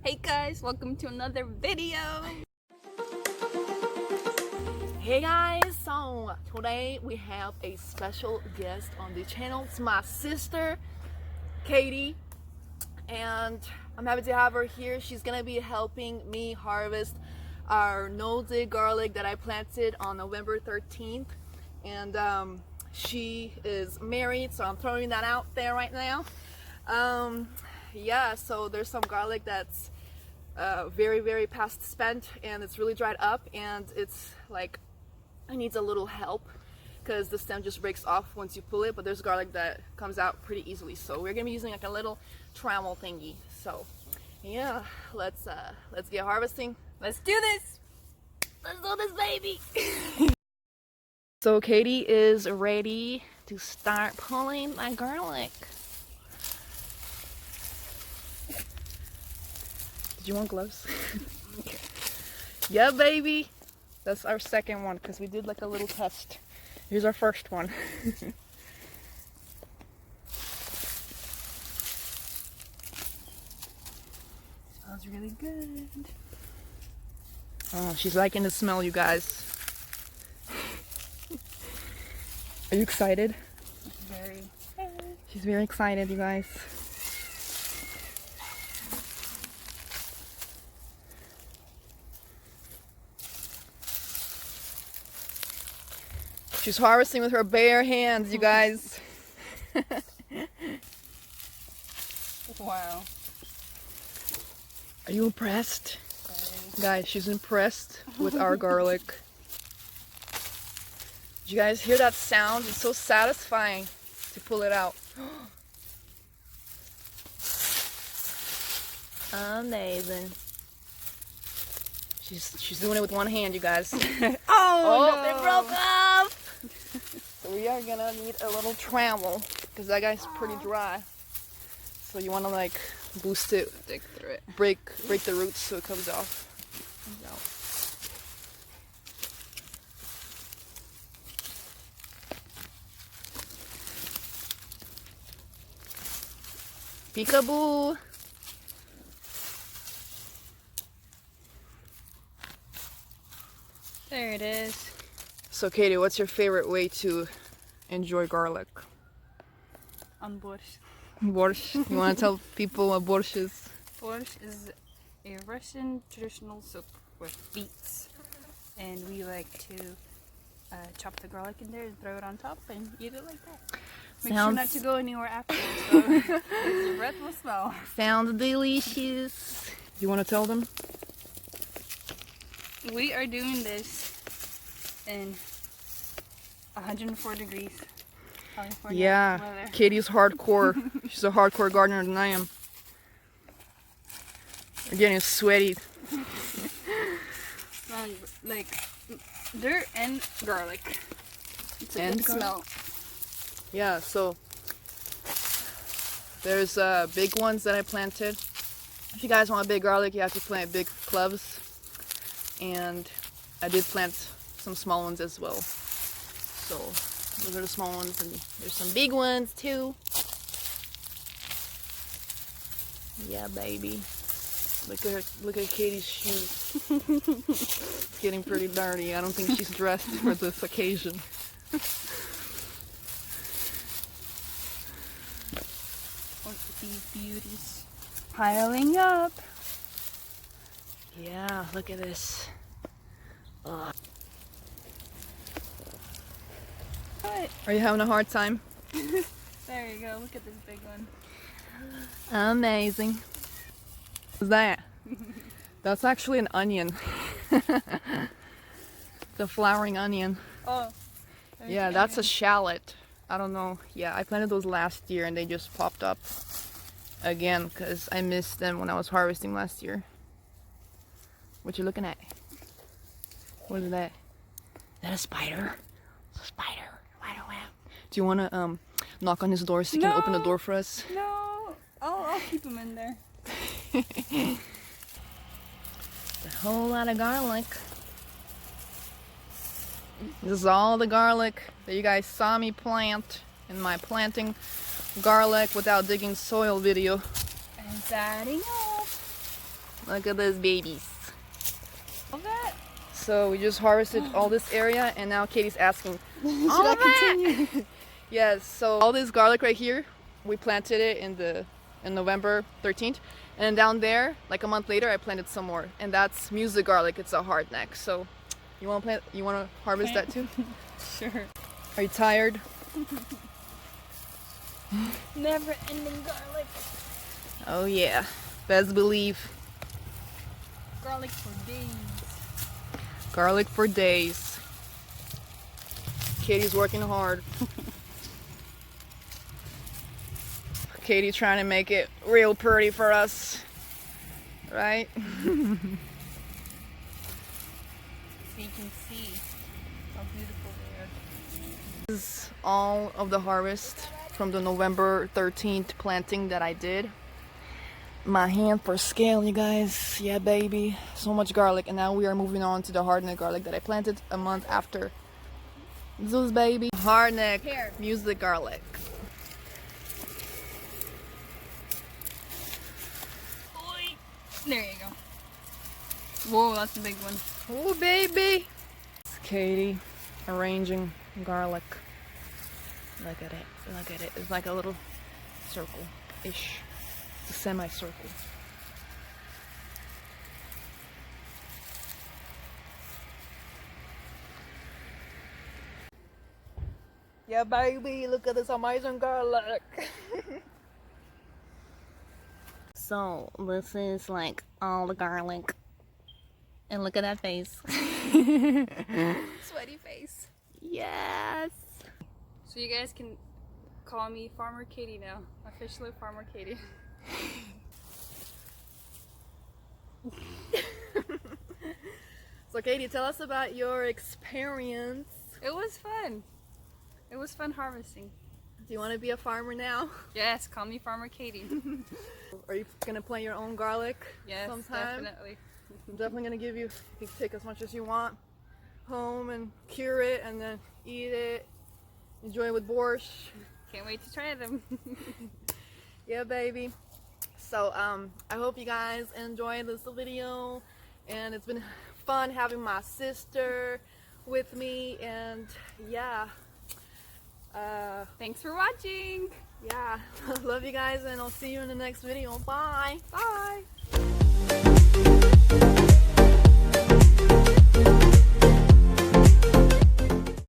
Hey guys, welcome to another video. Hey guys, so today we have a special guest on the channel. It's my sister, Katie, and I'm happy to have her here. She's gonna be helping me harvest our no-dig garlic that I planted on November 13th, and she is married, so I'm throwing that out there right now. Yeah, so there's some garlic that's very past spent, and it's really dried up, and it's like it needs a little help because the stem just breaks off once you pull it, but there's garlic that comes out pretty easily, so we're gonna be using like a little trowel thingy. So yeah, let's get harvesting. Let's do this. Let's do this, baby. So Katie is ready to start pulling my garlic. Did you want gloves? Yeah, baby. That's our second one because we did like a little test. Here's our first one. Smells really good. Oh, she's liking the smell, you guys. Are you excited? Very. She's very excited, you guys. She's harvesting with her bare hands, you guys. Wow. Are you impressed? Guys, she's impressed with our garlic. Did you guys hear that sound? It's so satisfying to pull it out. Amazing. She's doing it with one hand, you guys. Oh, no. They broke off! So we are gonna need a little trowel because that guy's pretty dry. So you wanna like boost it, Dig through it. break the roots so it comes off. Peekaboo! There it is. So Katie, what's your favorite way to enjoy garlic? On borscht. Borscht. You want to tell people what borscht is? Borscht is a Russian traditional soup with beets, and we like to chop the garlic in there and throw it on top and eat it like that. Make sure not to go anywhere afterwards, so your breath will smell. Sounds delicious. You want to tell them? We are doing this in 104 degrees California Yeah, weather. Katie's hardcore. She's a hardcore gardener than I am. We're getting sweaty. Smelling like dirt and garlic. It's a And good smell. Yeah, so there's big ones that I planted. If you guys want big garlic, you have to plant big cloves. And I did plant some small ones as well. So those are the small ones, and there's some big ones too. Yeah, baby. Look at her, look at Katie's shoes. It's getting pretty dirty. I don't think she's dressed for this occasion. Look at these beauties piling up. Yeah, look at this. Ugh. What? Are you having a hard time? There you go. Look at this big one. Amazing. What's that? That's actually an onion. The flowering onion. Oh. Yeah, that's a shallot. I don't know. Yeah, I planted those last year and they just popped up again because I missed them when I was harvesting last year. What you looking at? What is that? Is that a spider? It's a spider. Spider web. Do you want to knock on his door so he can open the door for us? No. I'll keep him in there. A whole lot of garlic. This is all the garlic that you guys saw me plant in my planting garlic without digging soil video. And adding up. Look at those babies. All that? So we just harvested all this area, and now Katie's asking, Should I continue? yes, so all this garlic right here, we planted it in November 13th. And then down there, like a month later, I planted some more. And that's music garlic. It's a hardneck. So you want to harvest that too? Sure. Are you tired? Never ending garlic. Oh yeah, best believe. Garlic for days. Garlic for days. Katie's working hard. Katie's trying to make it real pretty for us, right? So you can see how beautiful they are. This is all of the harvest from the November 13th planting that I did. My hand for scale, you guys. Yeah, baby. So much garlic. And now we are moving on to the hardneck garlic that I planted a month after. Those baby. Hardneck music garlic. There you go. Whoa, that's a big one. Oh, baby. It's Katie arranging garlic. Look at it. Look at it. It's like a little circle-ish. It's a semicircle. Yeah, baby. Look at this amazing garlic. So this is like all the garlic. And look at that face. Sweaty face. Yes. So you guys can call me Farmer Katie now. Officially Farmer Katie. So Katie, tell us about your experience. It was fun. It was fun harvesting. Do you want to be a farmer now? Yes, call me Farmer Katie. Are you gonna plant your own garlic? Yes, sometime? definitely. I'm definitely gonna give you can take as much as you want home and cure it and then eat it. Enjoy it with borscht. Can't wait to try them. Yeah, baby. So I hope you guys enjoyed this video, and it's been fun having my sister with me, and yeah. Thanks for watching. Yeah, love you guys, and I'll see you in the next video. Bye. Bye.